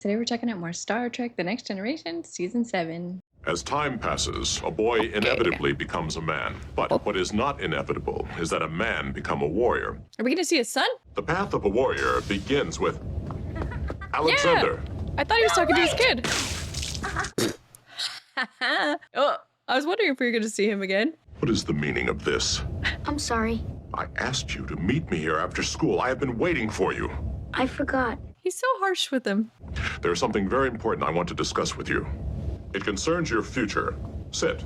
Today we're checking out more Star Trek The Next Generation, Season 7. As time passes, a boy inevitably becomes a man. But what is not inevitable is that a man become a warrior. Are we going to see his son? The path of a warrior begins with Alexander. Yeah! I thought he was talking to his kid. Oh, I was wondering if we were going to see him again. What is the meaning of this? I'm sorry. I asked you to meet me here after school. I have been waiting for you. I forgot. He's so harsh with him. There's something very important I want to discuss with you. It concerns your future. Sit.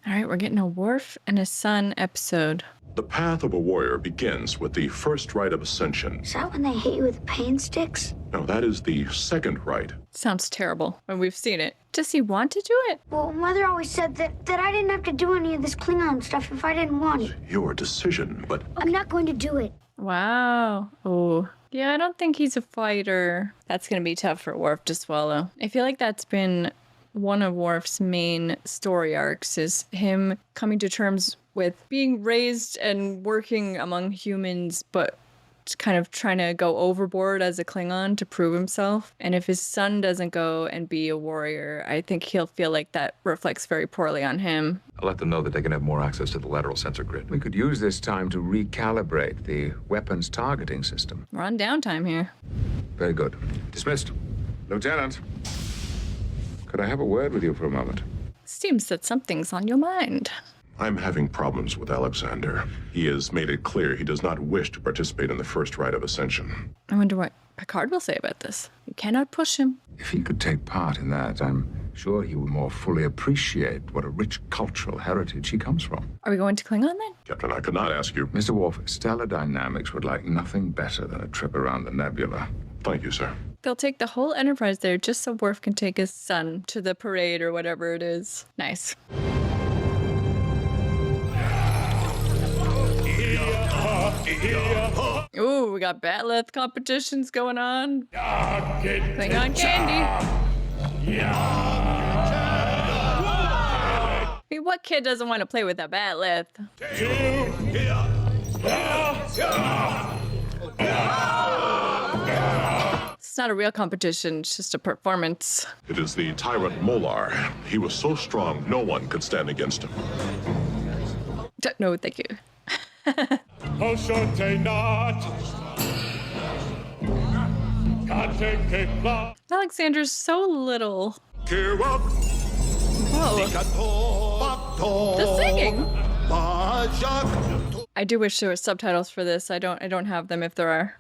All right, we're getting a Worf and a son episode. The path of a warrior begins with the first rite of ascension. Is that when they hit you with pain sticks? No, that is the second rite. Sounds terrible when we've seen it. Does he want to do it? Well, Mother always said that I didn't have to do any of this Klingon stuff if I didn't want it. Your decision, but I'm not going to do it. Wow. Oh. Yeah, I don't think he's a fighter. That's going to be tough for Worf to swallow. I feel like that's been one of Worf's main story arcs, is him coming to terms with being raised and working among humans, but kind of trying to go overboard as a Klingon to prove himself. And if his son doesn't go and be a warrior, I think he'll feel like that reflects very poorly on him. I'll let them know that they can have more access to the lateral sensor grid. We could use this time to recalibrate the weapons targeting system. We're on downtime here. Very good. Dismissed. Lieutenant, could I have a word with you for a moment? Seems that something's on your mind. I'm having problems with Alexander. He has made it clear he does not wish to participate in the first rite of ascension. I wonder what Picard will say about this. You cannot push him. If he could take part in that, I'm sure he would more fully appreciate what a rich cultural heritage he comes from. Are we going to Klingon then? Captain, I could not ask you. Mr. Worf, Stellar Dynamics would like nothing better than a trip around the nebula. Thank you, sir. They'll take the whole Enterprise there just so Worf can take his son to the parade or whatever it is. Nice. Ooh, we got Batleth competitions going on. Klingon candy. I mean, what kid doesn't want to play with a Batleth? It's not a real competition, it's just a performance. It is the tyrant Molar. He was so strong, no one could stand against him. No, thank you. Alexander's so little. Whoa. The singing. I do wish there were subtitles for this. I don't have them if there are.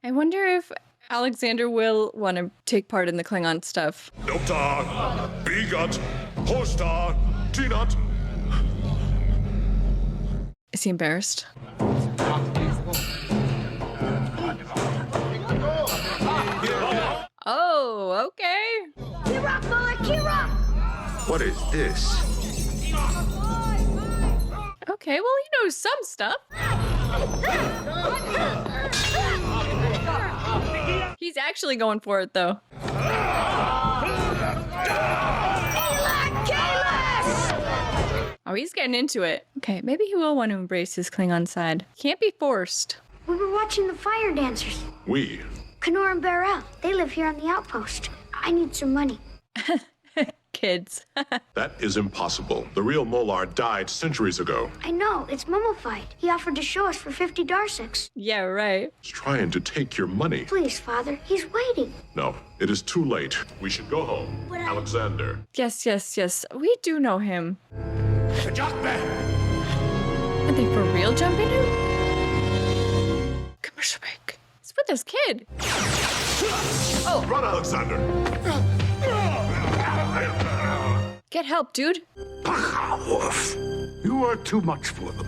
I wonder if Alexander will want to take part in the Klingon stuff. Doktar, Bigot, Hostar, Tinat. Is he embarrassed? Oh, okay. Kira, Mother, Kira! What is this? Okay, well, he knows some stuff. He's actually going for it, though. Oh, he's getting into it. Okay, maybe he will want to embrace his Klingon side. Can't be forced. We were watching the fire dancers. We. Kenor and Barrel. They live here on the outpost. I need some money. Kids. That is impossible. The real Molar died centuries ago. I know, it's mummified. He offered to show us for 50 darsics. Yeah, right. He's trying to take your money. Please, Father, he's waiting. No, it is too late. We should go home. Alexander. Yes, yes, yes. We do know him. Are they for real jumping him? Commercial break. It's with this kid. Oh, run, Alexander. Get help, dude. Wolf, you are too much for them.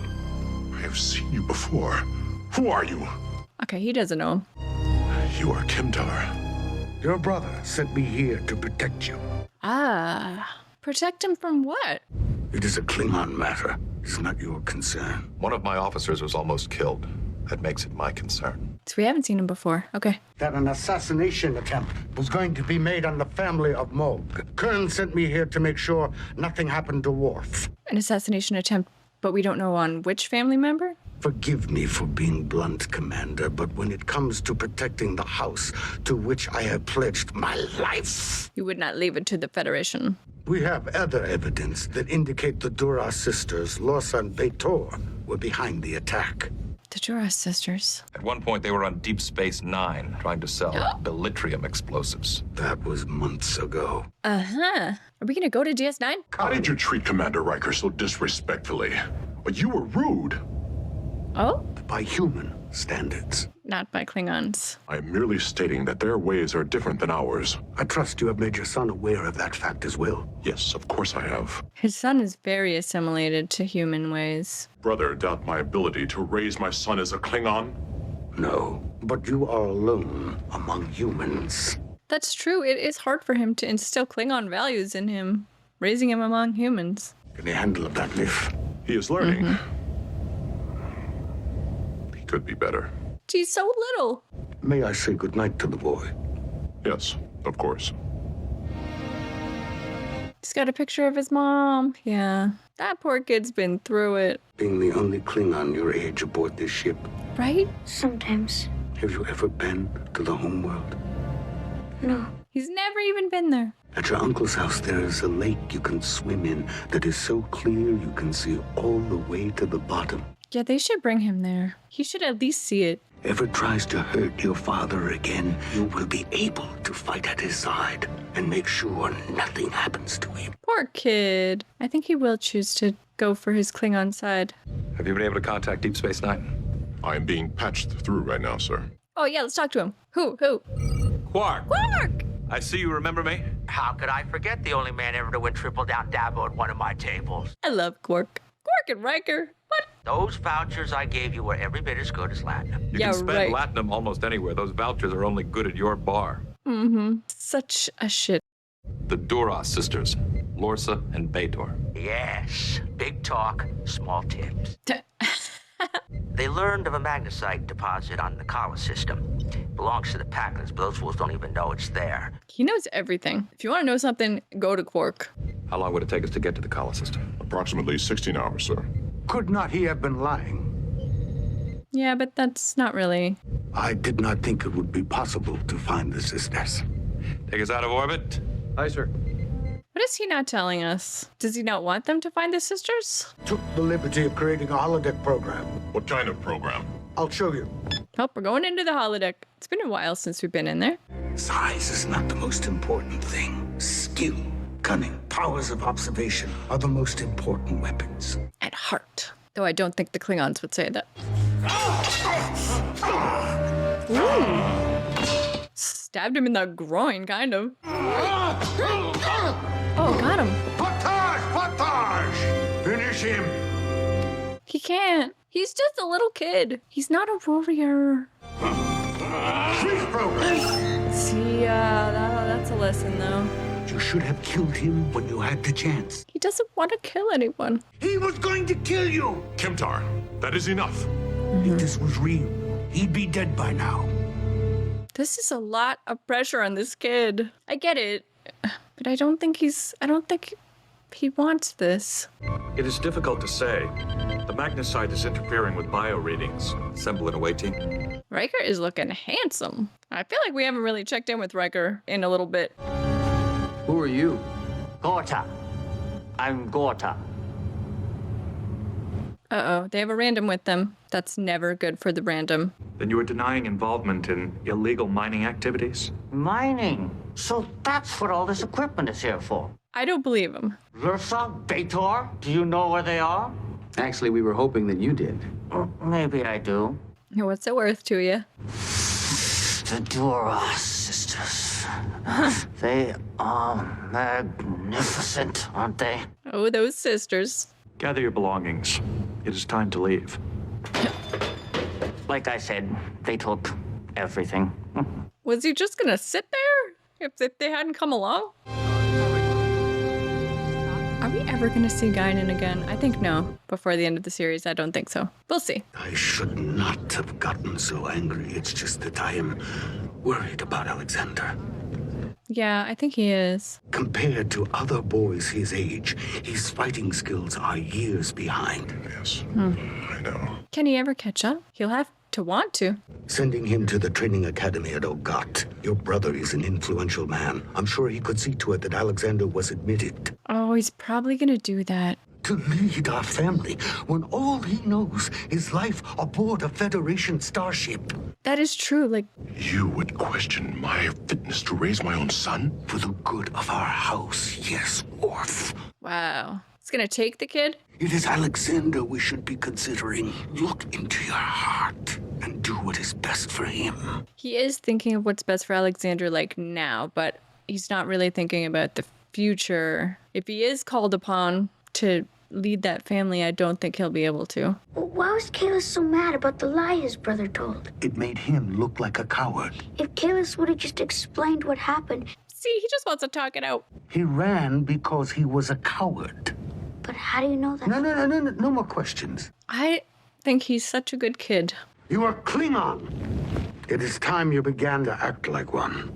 I have seen you before. Who are you? Okay, he doesn't know him. You are Kimdar. Your brother sent me here to protect you. Ah, protect him from what? It is a Klingon matter. It's not your concern. One of my officers was almost killed. That makes it my concern. So we haven't seen him before. Okay. That an assassination attempt was going to be made on the family of Moog. Kern sent me here to make sure nothing happened to Worf. An assassination attempt, but we don't know on which family member? Forgive me for being blunt, Commander, but when it comes to protecting the house to which I have pledged my life, You would not leave it to the Federation. we have other evidence that indicate the Duras sisters, Lorsa and Betor, were behind the attack. The Duras sisters. At one point, they were on Deep Space Nine, trying to sell bellitrium explosives. That was months ago. Uh-huh. Are we gonna go to DS9? How did you treat Commander Riker so disrespectfully? You were rude. Oh? By human standards. Not by Klingons. I am merely stating that their ways are different than ours. I trust you have made your son aware of that fact as well. Yes, of course I have. His son is very assimilated to human ways. Brother, doubt my ability to raise my son as a Klingon? No, but you are alone among humans. That's true. It is hard for him to instill Klingon values in him, raising him among humans. Can you handle that, Liv? He is learning. He could be better. He's so little. May I say goodnight to the boy? Yes, of course. He's got a picture of his mom. Yeah. That poor kid's been through it. Being the only Klingon your age aboard this ship, Right? Sometimes. have you ever been to the homeworld? No. He's never even been there. At your uncle's house, there is a lake you can swim in that is so clear you can see all the way to the bottom. Yeah, they should bring him there. He should at least see it. Ever tries to hurt your father again, you will be able to fight at his side and make sure nothing happens to him. Poor kid. I think he will choose to go for his Klingon side. Have you been able to contact Deep Space Nine? I am being patched through right now, sir. Oh, yeah, let's talk to him. Who? Quark! Quark! I see you remember me. How could I forget the only man ever to win triple down Dabo at one of my tables? I love Quark. Quark and Riker. What? Those vouchers I gave you were every bit as good as Latinum. You Yeah, can spend right. Latinum almost anywhere. Those vouchers are only good at your bar. Such a shit. The Duras sisters, Lorsa and Betor. Yes, big talk, small tips. They learned of a magnesite deposit on the Kala system. Belongs to the Packers, but those fools don't even know it's there. He knows everything. If you want to know something, go to Quark. How long would it take us to get to the Kala system? Approximately 16 hours, sir. Could not he have been lying? Yeah, but that's not really. I did not think it would be possible to find the sisters. Take us out of orbit? Aye, sir. What is he not telling us? Does he not want them to find the sisters? Took the liberty of creating a holodeck program. What kind of program? I'll show you. Oh, we're going into the holodeck. It's been a while since we've been in there. Size is not the most important thing. Skill, cunning, powers of observation are the most important weapons. And heart. Though I don't think the Klingons would say that. Ooh. Stabbed him in the groin, kind of. Oh, got him. Potage! Finish him! He can't. He's just a little kid. He's not a warrior. Freeze program! See, that's a lesson, though. You should have killed him when you had the chance. He doesn't want to kill anyone. He was going to kill you! Kimtar, that is enough. If this was real, he'd be dead by now. This is a lot of pressure on this kid. I get it, but I don't think he wants this. It is difficult to say. The magnesite is interfering with bio readings. Assemble and awaiting. Riker is looking handsome. I feel like we haven't really checked in with Riker in a little bit. Who are you? Gorta. I'm Gorta. Uh-oh, they have a random with them. That's never good for the random. Then you are denying involvement in illegal mining activities? Mining. So that's what all this equipment is here for. I don't believe him. Lursa, Betor, do you know where they are? Actually, we were hoping that you did. Maybe I do. What's it worth to you? The Duras sisters. They are magnificent, aren't they? Oh, those sisters. Gather your belongings. It is time to leave. Like I said, they took everything. Was he just gonna sit there if they hadn't come along? Are we ever gonna see Guinan again? I think no. Before the end of the series, I don't think so. We'll see. I should not have gotten so angry. It's just that I am worried about Alexander. Yeah, I think he is. Compared to other boys his age, his fighting skills are years behind. Yes. I know. Can he ever catch up? He'll have to want to. Sending him to the training academy at Ogat. Your brother is an influential man. I'm sure he could see to it that Alexander was admitted. Oh, he's probably gonna do that. To lead our family when all he knows is life aboard a Federation starship. That is true. Like, You would question my fitness to raise my own son? For the good of our house, yes, Worf. wow. It's gonna take the kid? It is Alexander we should be considering. Look into your heart and do what is best for him. He is thinking of what's best for Alexander, like, now, but he's not really thinking about the future. If he is called upon to lead that family, I don't think he'll be able to. Why was Kalis so mad about the lie his brother told? It made him look like a coward. If Kalis would have just explained what happened. See, he just wants to talk it out. He ran because he was a coward. But how do you know that? No more questions. I think he's such a good kid. You are Klingon. It is time you began to act like one.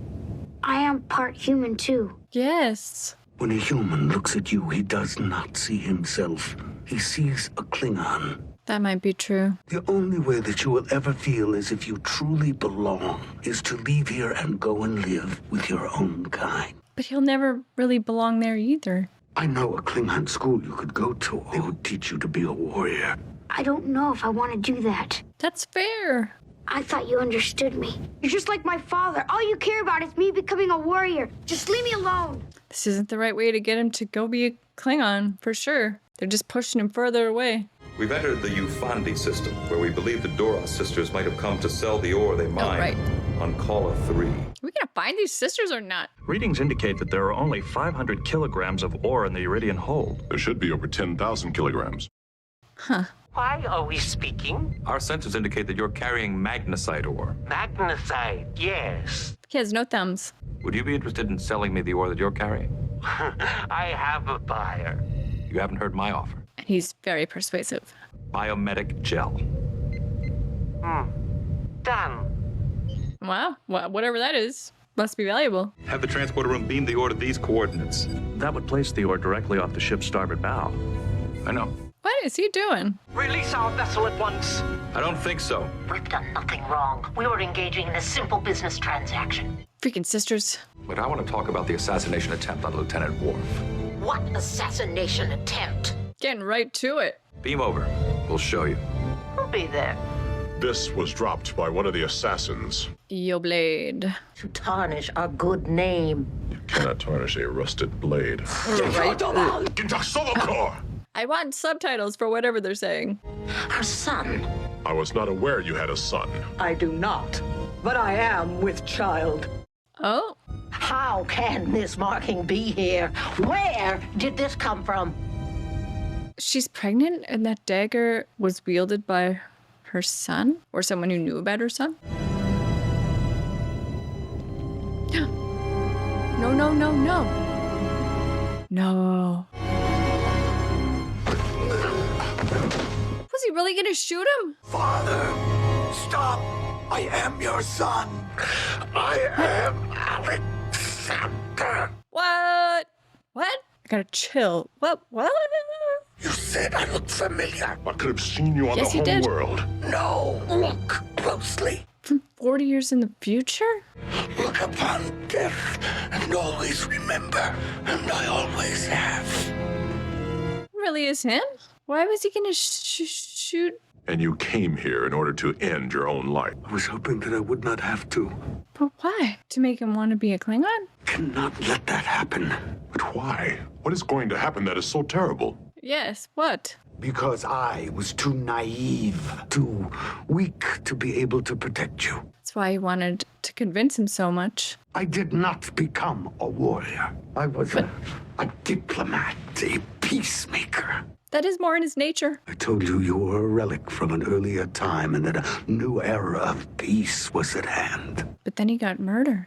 I am part human too. Yes. When a human looks at you, he does not see himself. He sees a Klingon. That might be true. The only way that you will ever feel as if you truly belong is to leave here and go and live with your own kind. But he'll never really belong there either. I know a Klingon school you could go to. They would teach you to be a warrior. I don't know if I want to do that. That's fair. I thought you understood me. You're just like my father. All you care about is me becoming a warrior. Just leave me alone. This isn't the right way to get him to go be a Klingon, for sure. They're just pushing him further away. We've entered the Ufandi system, where we believe the Dora sisters might have come to sell the ore they mine right. on Kala 3. Are we gonna find these sisters or not? Readings indicate that there are only 500 kilograms of ore in the Iridian hold. There should be over 10,000 kilograms. Huh. Why are we speaking? Our sensors indicate that you're carrying magnesite ore. Magnesite, yes. He has no thumbs. Would you be interested in selling me the ore that you're carrying? I have a buyer. You haven't heard my offer. And he's very persuasive. Biomedic gel. Done. Wow. Whatever that is. Must be valuable. Have the transporter room beam the ore to these coordinates. That would place the ore directly off the ship's starboard bow. I know. What is he doing? Release our vessel at once. I don't think so. We've done nothing wrong. We were engaging in a simple business transaction. Freaking sisters. But I want to talk about the assassination attempt on Lieutenant Worf. What assassination attempt? Getting right to it. Beam over. We'll show you. Who'll be there? This was dropped by one of the assassins. Yo blade. To tarnish our good name. You cannot tarnish a rusted blade. Right. I I want subtitles for whatever they're saying. Our son. was not aware you had a son. I do not, but I am with child. Oh. How can this marking be here? Where did this come from? She's pregnant and that dagger was wielded by her son? Or someone who knew about her son? No, no, no, no. No. Was he really gonna shoot him? Father, stop. I am your son. I am Alexander. What? What? I gotta chill. What? You said I look familiar. I could have seen you on Yes, the you whole did. world. No, look closely. From 40 years in the future? Look upon death and always remember, and I always have. Really is him? Why was he gonna shoot? And you came here in order to end your own life. I was hoping that I would not have to. But why? To make him want to be a Klingon? Cannot let that happen. But why? What is going to happen that is so terrible? Yes, what? Because I was too naive, too weak to be able to protect you. That's why he wanted to convince him so much. I did not become a warrior. I was a diplomat, a peacemaker. That is more in his nature. I told you you were a relic from an earlier time and that a new era of peace was at hand. But then he got murdered.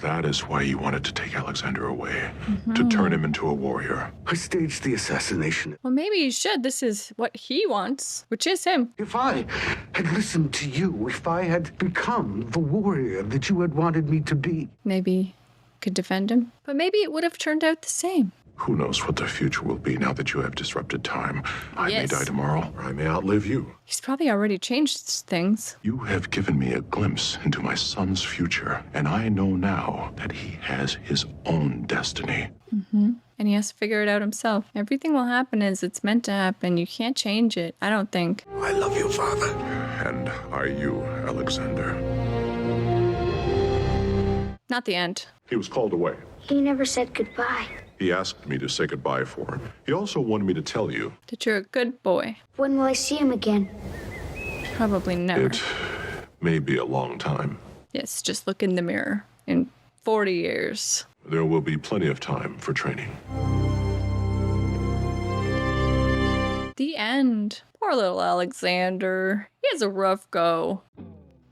That is why you wanted to take Alexander away. To turn him into a warrior. I staged the assassination. Well, maybe you should. This is what he wants, which is him. If I had listened to you, if I had become the warrior that you had wanted me to be. Maybe could defend him. But maybe it would have turned out the same. Who knows what the future will be now that you have disrupted time? I may Yes. die tomorrow, or I may outlive you. He's probably already changed things. You have given me a glimpse into my son's future, and I know now that he has his own destiny. And he has to figure it out himself. Everything will happen as it's meant to happen. You can't change it, I don't think. I love you, Father. And are you, Alexander? Not the end. He was called away. He never said goodbye. He asked me to say goodbye for him. He also wanted me to tell you. That you're a good boy. When will I see him again? Probably never. It may be a long time. Yes, just look in the mirror. In 40 years. There will be plenty of time for training. The end. Poor little Alexander. He has a rough go.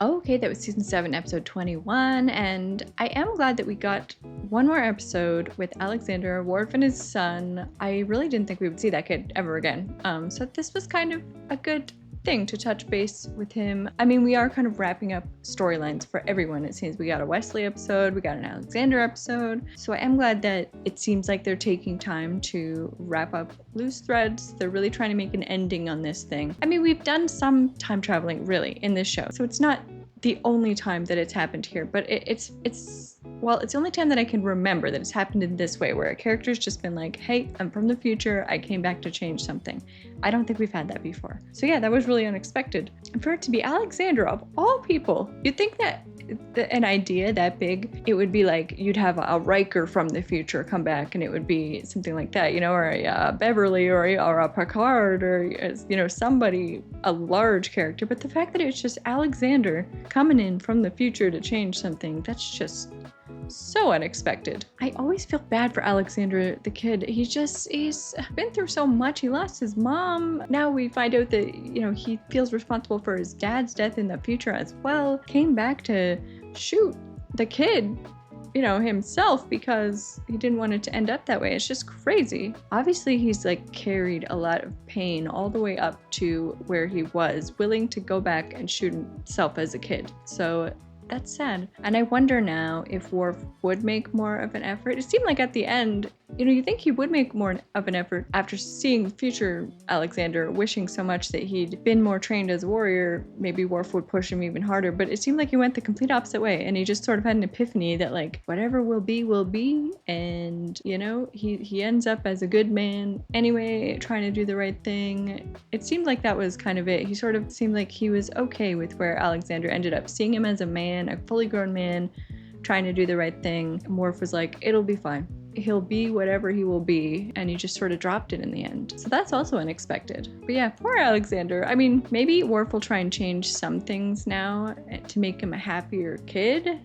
Okay, that was season 7, episode 21, and I am glad that we got one more episode with Alexander, Worf, and his son. I really didn't think we would see that kid ever again. So this was kind of a good thing to touch base with him. I mean, we are kind of wrapping up storylines for everyone. It seems we got a Wesley episode, we got an Alexander episode. So I am glad that it seems like they're taking time to wrap up loose threads. They're really trying to make an ending on this thing. I mean, we've done some time traveling really in this show, so it's not the only time that it's happened here, but it's the only time that I can remember that it's happened in this way, where a character's just been like, hey, I'm from the future, I came back to change something. I don't think we've had that before. So yeah, that was really unexpected. And for it to be Alexander, of all people, you'd think that an idea that big, it would be like you'd have a Riker from the future come back and it would be something like that, you know, or a Beverly or a Picard or, you know, somebody, a large character. But the fact that it's just Alexander coming in from the future to change something, that's just so unexpected. I always feel bad for Alexander the kid. He's been through so much. He lost his mom. Now we find out that, you know, he feels responsible for his dad's death in the future as well. Came back to shoot the kid, you know, himself because he didn't want it to end up that way. It's just crazy. Obviously, he's like carried a lot of pain all the way up to where he was willing to go back and shoot himself as a kid. So that's sad. And I wonder now if Worf would make more of an effort. It seemed like at the end, you know, you think he would make more of an effort after seeing future Alexander wishing so much that he'd been more trained as a warrior. Maybe Worf would push him even harder, but it seemed like he went the complete opposite way, and he just sort of had an epiphany that like whatever will be, and you know, he ends up as a good man anyway, trying to do the right thing. It seemed like that was kind of it. He sort of seemed like he was okay with where Alexander ended up, seeing him as a man, a fully grown man, trying to do the right thing. Worf was like, it'll be fine. He'll be whatever he will be, and he just sort of dropped it in the end. So that's also unexpected. But yeah, poor Alexander. I mean, maybe Worf will try and change some things now to make him a happier kid,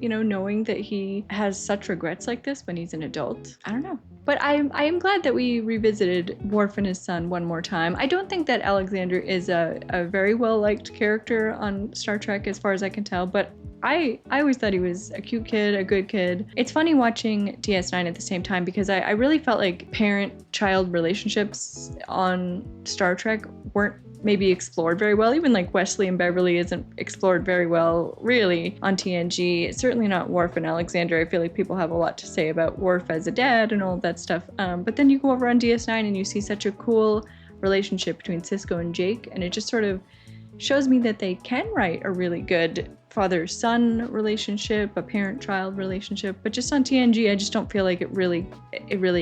you know, knowing that he has such regrets like this when he's an adult. I don't know. But I am glad that we revisited Worf and his son one more time. I don't think that Alexander is a very well-liked character on Star Trek as far as I can tell, but I always thought he was a cute kid, a good kid. It's funny watching DS9 at the same time because I really felt like parent-child relationships on Star Trek weren't maybe explored very well. Even like Wesley and Beverly isn't explored very well really on TNG. It's certainly not Worf and Alexander. I feel like people have a lot to say about Worf as a dad and all that stuff. But then you go over on DS9 and you see such a cool relationship between Sisko and Jake, and it just sort of shows me that they can write a really good father-son relationship, a parent-child relationship. But just on TNG, I just don't feel like it really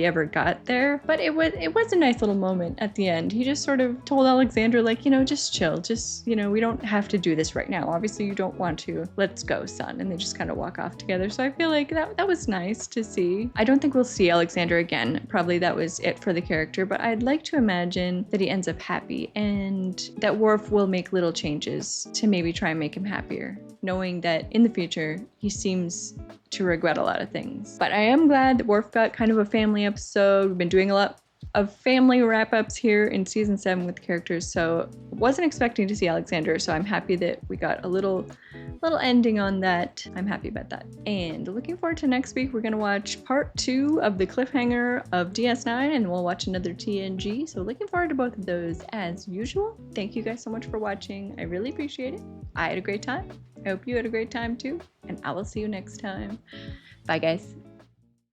ever got there. But it was a nice little moment at the end. He just sort of told Alexander, like, you know, just chill, just, you know, we don't have to do this right now. Obviously you don't want to. Let's go, son. And they just kind of walk off together. So I feel like that was nice to see. I don't think we'll see Alexander again. Probably that was it for the character, but I'd like to imagine that he ends up happy and that Worf will make little changes to maybe try and make him happier, knowing that in the future he seems to regret a lot of things. But I am glad that Worf got kind of a family episode. We've been doing a lot of family wrap-ups here in season 7 with characters, so wasn't expecting to see Alexander, so I'm happy that we got a little ending on that. I'm happy about that. And looking forward to next week. We're gonna watch part 2 of the cliffhanger of DS9, and we'll watch another TNG, so looking forward to both of those as usual. Thank you guys so much for watching. I really appreciate it. I had a great time. I hope you had a great time too, and I will see you next time. Bye guys.